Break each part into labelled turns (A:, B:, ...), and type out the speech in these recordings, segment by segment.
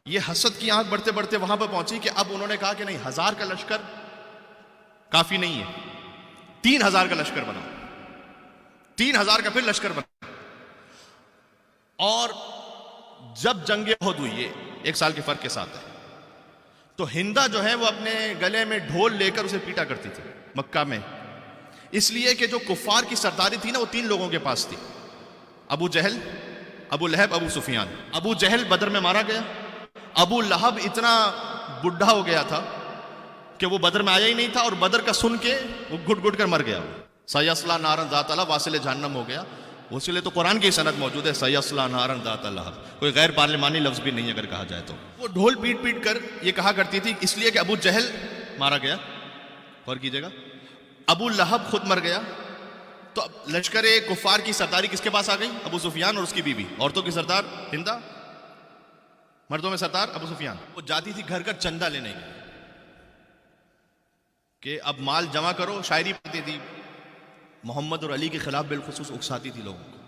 A: یہ حسد کی آنکھ بڑھتے بڑھتے وہاں پر پہنچی کہ اب انہوں نے کہا کہ نہیں، 1000 کا لشکر کافی نہیں ہے، 3000 کا لشکر بنا، 3000 کا پھر لشکر بنا. اور جب جنگ احد ہوئی، یہ 1 سال کے فرق کے ساتھ ہے، تو ہندا جو ہے وہ اپنے گلے میں ڈھول لے کر اسے پیٹا کرتی تھی مکہ میں، اس لیے کہ جو کفار کی سرداری تھی نا وہ 3 لوگوں کے پاس تھی: ابو جہل، ابو لہب، ابو سفیان. ابو جہل بدر میں مارا گیا. ابو لہب اتنا بڈھا ہو گیا تھا کہ وہ بدر میں آیا ہی نہیں تھا، اور بدر کا سن کے وہ گھٹ گھٹ کر مر گیا. سیصلی نارا ذات لہب، واصل جہنم ہو گیا. اسی لیے تو قرآن کی سند موجود ہے، سیصلی نارا ذات لہب. کوئی غیر پارلیمانی لفظ بھی نہیں اگر کہا جائے تو. وہ ڈھول پیٹ پیٹ کر یہ کہا کرتی تھی، اس لیے کہ ابو جہل مارا گیا، غور کیجئے گا، ابو لہب خود مر گیا. تو اب لشکر کفار کی سرداری کس کے پاس آ گئی؟ ابو سفیان اور اس کی بیوی. عورتوں کی سردار ہندا، مردوں میں سردار ابو سفیان. وہ جاتی تھی گھر گھر چندہ لینے کی کہ اب مال جمع کرو. شاعری پڑھتی تھی، محمد اور علی کے خلاف بالخصوص اکساتی تھی لوگوں کو.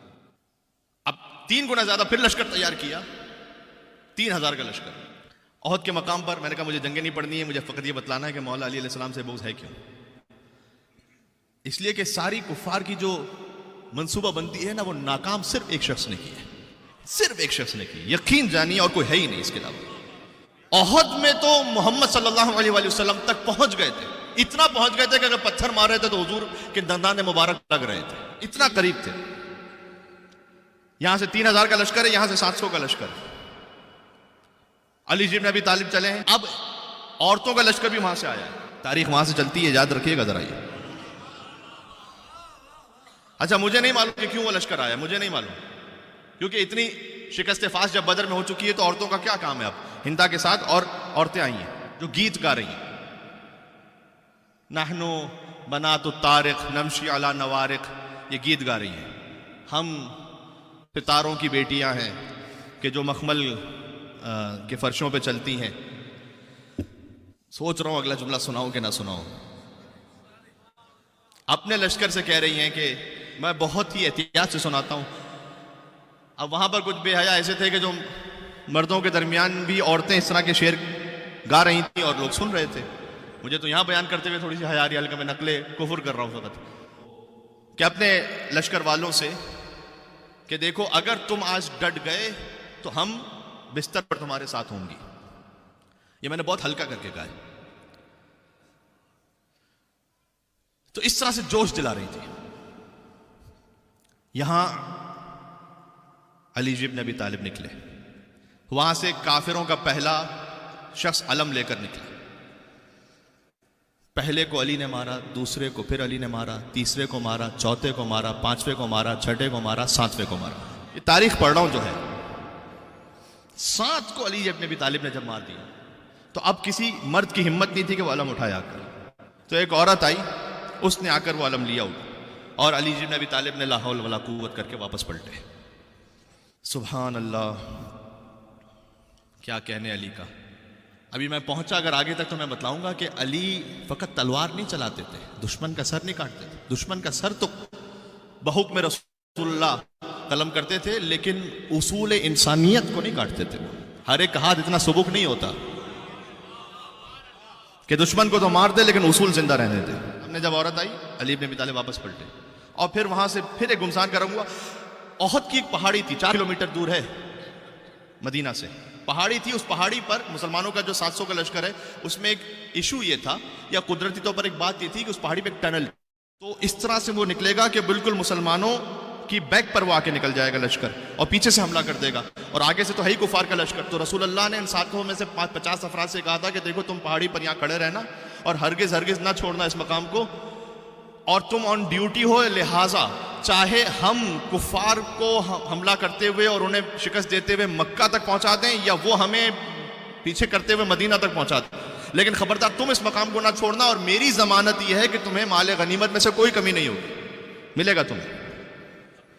A: اب 3 گنا زیادہ پھر لشکر تیار کیا، 3000 کا لشکر. احد کے مقام پر میں نے کہا مجھے جنگیں نہیں پڑھنی ہے، مجھے فقط یہ بتلانا ہے کہ مولا علی علیہ السلام سے بغض ہے کیوں. اس لیے کہ ساری کفار کی جو منصوبہ بندی ہے نا، وہ ناکام صرف ایک شخص نے کی ہے، صرف ایک شخص نے کی. یقین جانی، اور کوئی ہے ہی نہیں اس کے علاوہ. احد میں تو محمد صلی اللہ علیہ وآلہ وسلم تک پہنچ گئے تھے، اتنا پہنچ گئے تھے کہ اگر پتھر مار رہے تھے تو حضور کے دندان مبارک لگ رہے تھے، اتنا قریب تھے. یہاں سے 3000 کا لشکر ہے، یہاں سے 700 کا لشکر ہے. علی جی بن ابی طالب چلے ہیں، اب عورتوں کا لشکر بھی وہاں سے آیا ہے. تاریخ وہاں سے چلتی ہے، یاد رکھیے گا ذرا یہ. اچھا مجھے نہیں معلوم کہ کیوں وہ لشکر آیا، مجھے نہیں معلوم، کیونکہ اتنی شکست فاس جب بدر میں ہو چکی ہے تو عورتوں کا کیا کام ہے اب ہندا کے ساتھ. اور عورتیں آئی ہیں جو گیت گا رہی ہیں، نحنو بنات الطارق نمشی علی نوارق، یہ گیت گا رہی ہیں. ہم ستاروں کی بیٹیاں ہیں کہ جو مخمل کے فرشوں پہ چلتی ہیں. سوچ رہا ہوں اگلا جملہ سناؤں کہ نہ سناؤں. اپنے لشکر سے کہہ رہی ہیں کہ میں بہت ہی احتیاط سے سناتا ہوں. اب وہاں پر کچھ بے حیا ایسے تھے کہ جو مردوں کے درمیان بھی عورتیں اس طرح کے شعر گا رہی تھیں اور لوگ سن رہے تھے. مجھے تو یہاں بیان کرتے ہوئے تھوڑی سی حیا آ رہی ہے، میں نقل کفر کر رہا ہوں فقط، کہ اپنے لشکر والوں سے کہ دیکھو اگر تم آج ڈٹ گئے تو ہم بستر پر تمہارے ساتھ ہوں گی. یہ میں نے بہت ہلکا کر کے کہا ہے. تو اس طرح سے جوش دلا رہی تھی. یہاں علی جی بن ابی طالب نکلے، وہاں سے کافروں کا پہلا شخص علم لے کر نکلا. پہلے کو علی نے مارا، دوسرے کو پھر علی نے مارا، تیسرے کو مارا، چوتھے کو مارا، پانچویں کو مارا، چھٹے کو مارا، ساتویں کو مارا. یہ تاریخ پڑھ رہا ہوں جو ہے. 7 کو علی ابن ابی طالب نے جب مار دیا تو اب کسی مرد کی ہمت نہیں تھی کہ وہ علم اٹھائے آ کر. تو ایک عورت آئی، اس نے آ کر وہ علم لیا اور علی بن ابی طالب نے لا حول ولا قوت کر کے واپس پلٹے. سبحان اللہ، کیا کہنے علی کا. ابھی میں پہنچا اگر آگے تک تو میں بتلاؤں گا کہ علی فقط تلوار نہیں چلاتے تھے، دشمن کا سر نہیں کاٹتے تھے. دشمن کا سر تو بحکم رسول اللہ قلم کرتے تھے، لیکن اصول انسانیت کو نہیں کاٹتے تھے. ہر ایک ہاتھ اتنا سبک نہیں ہوتا کہ دشمن کو تو مار دے لیکن اصول زندہ رہنے دے. ہم نے جب عورت آئی، علی بن ابی طالب واپس پلٹے. اور پھر وہاں سے پھر ایک گمسان کروں گا. احد کی ایک پہاڑی تھی، 4 کلومیٹر دور ہے مدینہ سے، پہاڑی تھی. اس پہاڑی پر مسلمانوں کا جو 700 کا لشکر ہے، اس میں ایک ایشو یہ تھا یا قدرتی طور پر ایک بات یہ تھی کہ اس پہاڑی پہ ایک ٹنل، تو اس طرح سے وہ نکلے گا کہ بالکل مسلمانوں کی بیک پر وہ آ کے نکل جائے گا لشکر اور پیچھے سے حملہ کر دے گا. اور آگے سے تو ہے ہی کفار کا لشکر. تو رسول اللہ نے ان 700 میں سے 50 افراد سے کہا تھا کہ دیکھو تم پہاڑی پر یہاں کھڑے رہنا اور ہرگز ہرگز نہ چھوڑنا اس مقام کو، اور تم آن ڈیوٹی ہو، لہٰذا چاہے ہم کفار کو حملہ کرتے ہوئے اور انہیں شکست دیتے ہوئے مکہ تک پہنچا دیں یا وہ ہمیں پیچھے کرتے ہوئے مدینہ تک پہنچا دیں، لیکن خبردار تم اس مقام کو نہ چھوڑنا. اور میری ضمانت یہ ہے کہ تمہیں مال غنیمت میں سے کوئی کمی نہیں ہوگی، ملے گا تمہیں.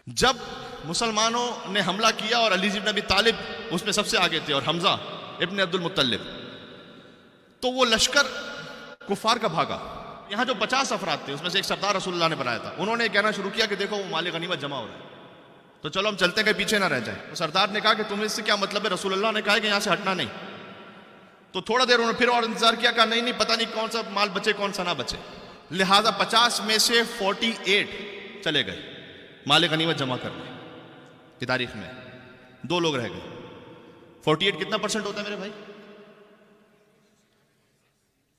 A: جب مسلمانوں نے حملہ کیا اور علی بن ابی طالب اس میں سب سے آگے تھے اور حمزہ ابن عبد المطلب، تو وہ لشکر کفار کا بھاگا. یہاں جو 50 افراد تھے اس میں سے ایک سردار رسول اللہ نے بنایا تھا، انہوں نے کہنا شروع کیا کہ دیکھو وہ مال غنیمت جمع ہو رہا ہے، تو چلو ہم چلتے ہیں کہ پیچھے نہ رہ جائیں. تو سردار نے کہا کہ تمہیں اس سے کیا مطلب ہے؟ رسول اللہ نے کہا کہ یہاں سے ہٹنا نہیں. تو تھوڑا دیر انہوں نے پھر اور انتظار کیا، کہا نہیں پتہ نہیں کون سا مال بچے کون سا نہ بچے، لہذا 50 میں سے 48 چلے گئے مال غنیمت جمع کرنے کی تاریخ میں، 2 لوگ رہ گئے۔ 48 کتنا پرسنٹ ہوتا ہے میرے بھائی؟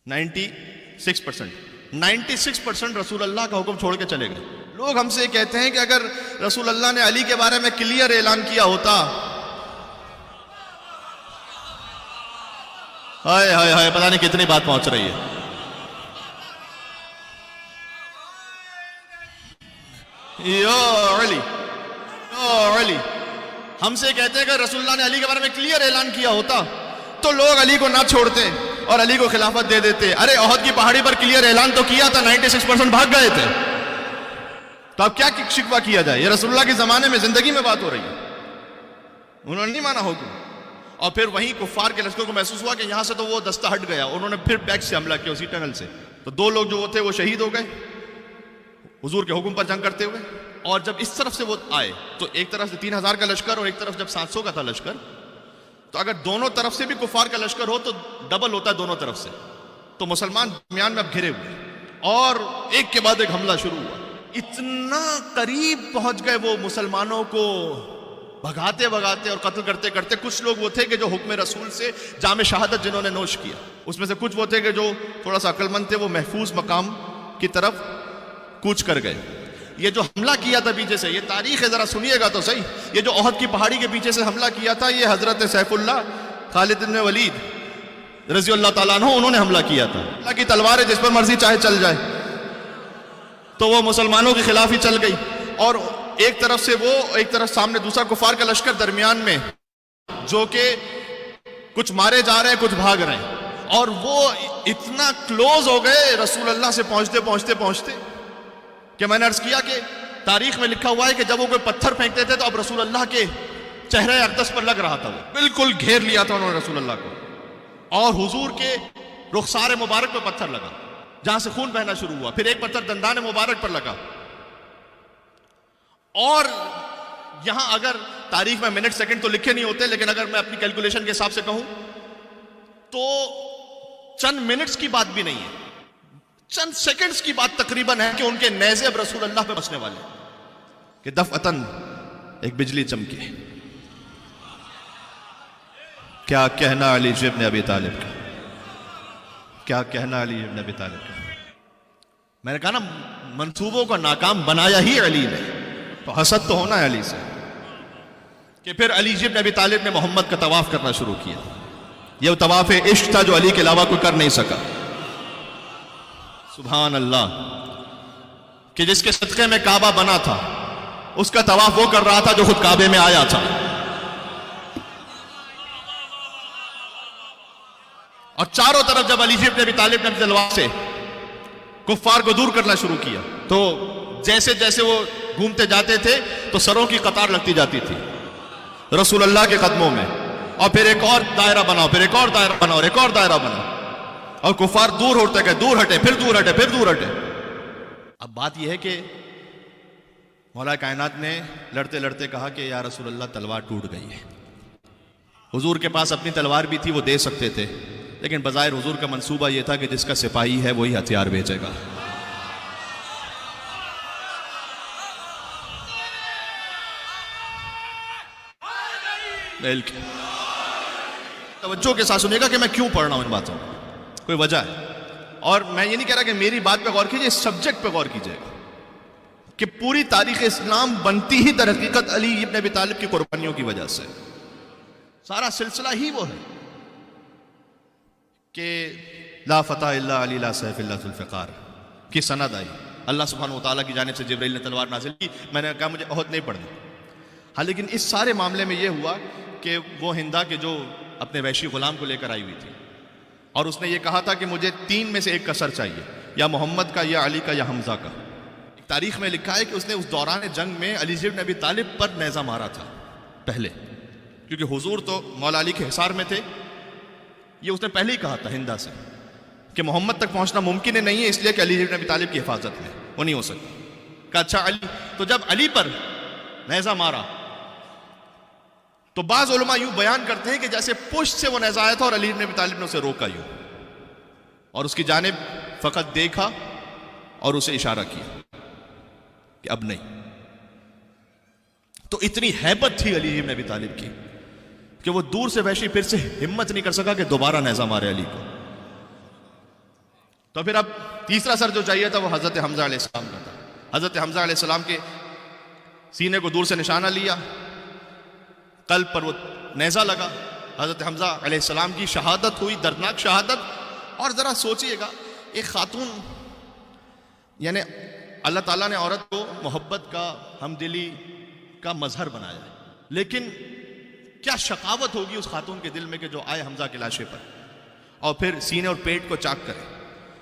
A: 96%۔ 96% رسول اللہ کا حکم چھوڑ کے چلے گئے۔ لوگ ہم سے کہتے ہیں کہ اگر رسول اللہ نے علی کے بارے میں کلیئر اعلان کیا ہوتا، ہائے ہائے ہائے، پتہ نہیں کتنی بات پہنچ رہی ہے۔ یا علی، ہم سے کہتے ہیں کہ رسول اللہ نے علی کے بارے میں کلیئر اعلان کیا ہوتا تو لوگ علی کو نہ چھوڑتے اور علی کو خلافت دے دیتے۔ ارے احد کی پہاڑی پر کلیئر اعلان تو کیا تھا، 96% بھاگ گئے تھے، تو اب کیا شکوہ کیا جائے؟ یہ رسول اللہ کے زمانے میں زندگی میں بات ہو رہی ہے، انہوں نے نہیں مانا حکم۔ اور پھر وہیں کفار کے لشکر کو محسوس ہوا کہ یہاں سے تو وہ دستہ ہٹ گیا، انہوں نے پھر بیک سے حملہ کیا اسی ٹنل سے، تو 2 لوگ جو وہ تھے وہ شہید ہو گئے حضور کے حکم پر جنگ کرتے ہوئے۔ اور جب اس طرف سے وہ آئے تو ایک طرف سے 3000 کا لشکر اور ایک طرف جب 700 کا تھا لشکر، تو اگر دونوں طرف سے بھی کفار کا لشکر ہو تو ڈبل ہوتا ہے دونوں طرف سے، تو مسلمان درمیان میں اب گھرے ہوئے اور ایک کے بعد ایک حملہ شروع ہوا۔ اتنا قریب پہنچ گئے وہ مسلمانوں کو بھگاتے بھگاتے اور قتل کرتے کرتے۔ کچھ لوگ وہ تھے کہ جو حکم رسول سے جام شہادت جنہوں نے نوش کیا، اس میں سے کچھ وہ تھے کہ جو تھوڑا سا عقل مند تھے، وہ محفوظ مقام کی طرف کوچ کر گئے۔ یہ جو حملہ کیا تھا پیچھے سے، یہ تاریخ ہے، ذرا سنیے گا تو صحیح، یہ جو احد کی پہاڑی کے پیچھے سے حملہ کیا تھا، یہ حضرت سیف اللہ خالد بن ولید رضی اللہ تعالیٰ عنہ انہوں نے حملہ کیا تھا۔ اللہ کی تلوار ہے، جس پر مرضی چاہے چل جائے، تو وہ مسلمانوں کے خلاف ہی چل گئی، اور ایک طرف سے وہ، ایک طرف سامنے دوسرا کفار کا لشکر درمیان میں، جو کہ کچھ مارے جا رہے ہیں کچھ بھاگ رہے ہیں، اور وہ اتنا کلوز ہو گئے رسول اللہ سے پہنچتے پہنچتے پہنچتے کہ میں نے عرض کیا کہ تاریخ میں لکھا ہوا ہے کہ جب وہ کوئی پتھر پھینکتے تھے تو اب رسول اللہ کے چہرے اقدس پر لگ رہا تھا، وہ بالکل گھیر لیا تھا انہوں نے رسول اللہ کو، اور حضور کے رخسار مبارک پہ پتھر لگا جہاں سے خون بہنا شروع ہوا، پھر ایک پتھر دندان مبارک پر لگا، اور یہاں اگر تاریخ میں منٹ سیکنڈ تو لکھے نہیں ہوتے، لیکن اگر میں اپنی کیلکولیشن کے حساب سے کہوں تو چند منٹس کی بات بھی نہیں ہے، چند سیکنڈز کی بات تقریباً ہے کہ ان کے نیزے اب رسول اللہ پہ بسنے والے، کہ دفعتاً ایک بجلی چمکی۔ کیا کہنا علی ابن ابی طالب کا، کیا کہنا علی ابن ابی طالب کا۔ میں نے کہا نا، منصوبوں کو ناکام بنایا ہی علی نے، تو حسد تو ہونا ہے علی سے، کہ پھر علی ابن ابی طالب نے محمد کا طواف کرنا شروع کیا۔ یہ طواف عشق تھا جو علی کے علاوہ کوئی کر نہیں سکا۔ سبحان اللہ، کہ جس کے صدقے میں کعبہ بنا تھا، اس کا طواف وہ کر رہا تھا جو خود کعبے میں آیا تھا۔ اور چاروں طرف جب علی ابن ابی طالب نے تلوار سے کفار کو دور کرنا شروع کیا، تو جیسے جیسے وہ گھومتے جاتے تھے تو سروں کی قطار لگتی جاتی تھی رسول اللہ کے قدموں میں، اور پھر ایک اور دائرہ بناؤ، پھر ایک اور دائرہ بناؤ، اور ایک اور دائرہ بناؤ، اور کفار دور ہوتے گئے، دور ہٹے، پھر دور ہٹے، پھر دور ہٹے۔ اب بات یہ ہے کہ مولا کائنات نے لڑتے لڑتے کہا کہ یا رسول اللہ تلوار ٹوٹ گئی ہے۔ حضور کے پاس اپنی تلوار بھی تھی، وہ دے سکتے تھے، لیکن بظاہر حضور کا منصوبہ یہ تھا کہ جس کا سپاہی ہے وہی ہتھیار بھیجے گا۔ توجہ کے ساتھ سنیے گا کہ میں کیوں پڑھ رہا ہوں ان باتوں، کوئی وجہ ہے، اور میں یہ نہیں کہہ رہا کہ میری بات پہ غور کیجئے، اس سبجیکٹ پہ غور کیجئے کہ پوری تاریخ اسلام بنتی ہی در حقیقت علی ابن ابی طالب کی قربانیوں کی وجہ سے، سارا سلسلہ ہی وہ ہے کہ لا فتح الا علی لا سیف الا ذوالفقار کی سند آئی، اللہ سبحانہ وتعالیٰ کی جانب سے جبرائیل نے تلوار نازل کی۔ میں نے کہا مجھے احد نہیں پڑھنا، ہاں، لیکن اس سارے معاملے میں یہ ہوا کہ وہ ہندا کے جو اپنے وحشی غلام کو لے کر آئی ہوئی تھی، اور اس نے یہ کہا تھا کہ مجھے 3 میں سے ایک کسر چاہیے، یا محمد کا، یا علی کا، یا حمزہ کا۔ تاریخ میں لکھا ہے کہ اس نے اس دوران جنگ میں علی ابن ابی طالب پر نیزہ مارا تھا پہلے، کیونکہ حضور تو مولا علی کے حصار میں تھے۔ یہ اس نے پہلے ہی کہا تھا ہندا سے کہ محمد تک پہنچنا ممکن نہیں ہے، اس لیے کہ علی ابن ابی طالب کی حفاظت میں وہ نہیں ہو سکتا۔ کہا اچھا علی، تو جب علی پر نیزہ مارا تو بعض علماء یوں بیان کرتے ہیں کہ جیسے پشت سے وہ نیزہ آیا تھا اور علی بن ابی طالب نے اسے روکا یوں اور اس کی جانب فقط دیکھا اور اسے اشارہ کیا کہ اب نہیں. تو اتنی ہیبت تھی علی بن ابی طالب کی کہ وہ دور سے وحشی پھر سے ہمت نہیں کر سکا کہ دوبارہ نیزہ مارے علی کو. تو پھر اب تیسرا سر جو چاہیے تھا وہ حضرت حمزہ علیہ السلام کا تھا. حضرت حمزہ علیہ السلام کے سینے کو دور سے نشانہ لیا, قلب پر وہ نیزہ لگا, حضرت حمزہ علیہ السلام کی شہادت ہوئی, دردناک شہادت. اور ذرا سوچئے گا, ایک خاتون, یعنی اللہ تعالیٰ نے عورت کو محبت کا, ہمدلی کا مظہر بنایا ہے, لیکن کیا شقاوت ہوگی اس خاتون کے دل میں کہ جو آئے حمزہ کے لاشے پر اور پھر سینے اور پیٹ کو چاک کرے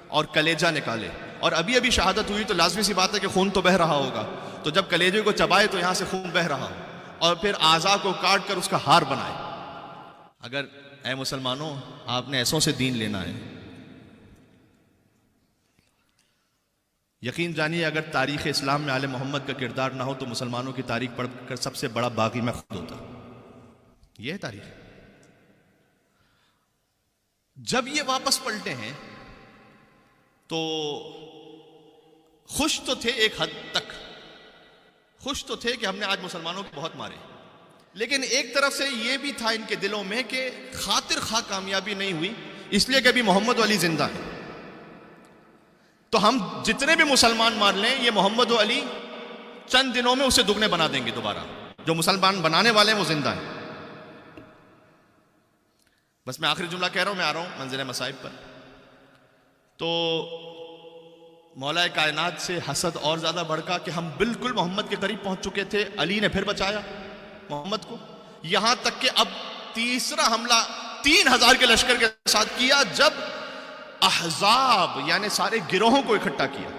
A: اور کلیجہ نکالے. اور ابھی ابھی شہادت ہوئی تو لازمی سی بات ہے کہ خون تو بہہ رہا ہوگا, تو جب کلیجے کو چبائے تو یہاں سے خون بہہ رہا ہو, اور پھر اعضاء کو کاٹ کر اس کا ہار بنائے. اگر اے مسلمانوں آپ نے ایسوں سے دین لینا ہے, یقین جانیے اگر تاریخ اسلام میں آل محمد کا کردار نہ ہو تو مسلمانوں کی تاریخ پڑھ کر سب سے بڑا باغی میں خود ہوتا. یہ ہے تاریخ. جب یہ واپس پلٹے ہیں تو خوش تو تھے, ایک حد تک خوش تو تھے کہ ہم نے آج مسلمانوں کو بہت مارے, لیکن ایک طرف سے یہ بھی تھا ان کے دلوں میں کہ خاطر خواہ کامیابی نہیں ہوئی, اس لیے کہ ابھی محمد علی زندہ ہے. تو ہم جتنے بھی مسلمان مار لیں, یہ محمد و علی چند دنوں میں اسے دگنے بنا دیں گے دوبارہ. جو مسلمان بنانے والے ہیں وہ زندہ ہیں. بس میں آخری جملہ کہہ رہا ہوں, میں آ رہا ہوں منزل مصائب پر. تو مولا کائنات سے حسد اور زیادہ بڑھا کہ ہم بالکل محمد کے قریب پہنچ چکے تھے, علی نے پھر بچایا محمد کو, یہاں تک کہ اب تیسرا حملہ 3000 کے لشکر کے ساتھ کیا, جب احزاب یعنی سارے گروہوں کو اکٹھا کیا.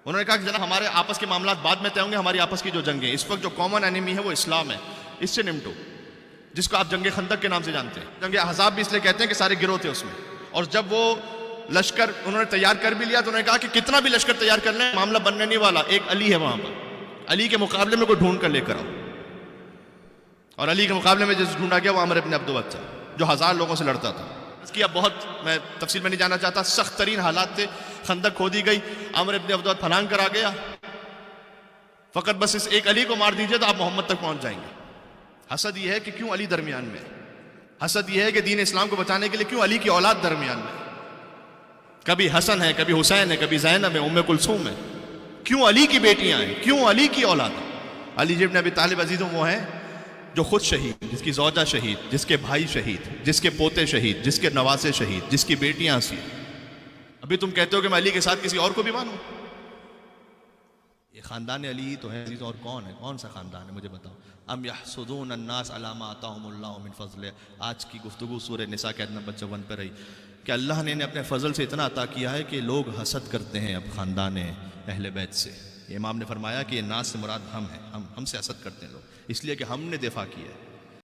A: انہوں نے کہا کہ جناب ہمارے آپس کے معاملات بعد میں طے ہوں گے, ہماری آپس کی جو جنگیں اس وقت جو کامن اینیمی ہے وہ اسلام ہے, اس سے نمٹو, جس کو آپ جنگ خندق کے نام سے جانتے ہیں. جنگ احزاب بھی اس لیے کہتے ہیں کہ سارے گروہ تھے اس میں. اور جب وہ لشکر انہوں نے تیار کر بھی لیا تو انہوں نے کہا کہ کتنا بھی لشکر تیار کر لیں معاملہ بننے نہیں والا, ایک علی ہے وہاں پر, علی کے مقابلے میں کوئی ڈھونڈ کر لے کر آؤ. اور علی کے مقابلے میں جس ڈھونڈا گیا وہ عمر بن عبد الود تھا, جو 1000 لوگوں سے لڑتا تھا. اس کی اب بہت میں تفصیل میں نہیں جانا چاہتا, سخت ترین حالات تھے, خندق کھودی گئی, عمر بن عبد الود پھلانگ کر آ گیا, فقط بس اس ایک علی کو مار دیجئے تو آپ محمد تک پہنچ جائیں گے. حسد یہ ہے کہ کیوں علی درمیان میں, حسد یہ ہے کہ دین اسلام کو بچانے کے لیے کیوں علی کی اولاد درمیان میں, کبھی حسن ہے, کبھی حسین ہے, کبھی زینب ہے, ام کلثوم ہے, کیوں علی کی بیٹیاں ہیں, کیوں علی کی اولاد ہے. علی ابن ابی طالب عزیزوں وہ ہیں جو خود شہید, جس کی زوجہ شہید, جس کے بھائی شہید, جس کے پوتے شہید, جس کے نواسے شہید, جس کی بیٹیاں سی. ابھی تم کہتے ہو کہ میں علی کے ساتھ کسی اور کو بھی مانوں. یہ خاندان علی تو ہے عزیزوں, اور کون ہے, کون سا خاندان ہے مجھے بتاؤ. ام یحسدون الناس علی ما آتاہم اللہ من فضل. آج کی گفتگو سورہ نساء کے آیت نمبر 54 پہ رہی کہ اللہ نے انہیں اپنے فضل سے اتنا عطا کیا ہے کہ لوگ حسد کرتے ہیں اب خاندان اہل بیت سے. امام نے فرمایا کہ یہ ناس سے مراد ہم ہیں, ہم سے حسد کرتے ہیں لوگ, اس لیے کہ ہم نے دفاع کیا ہے.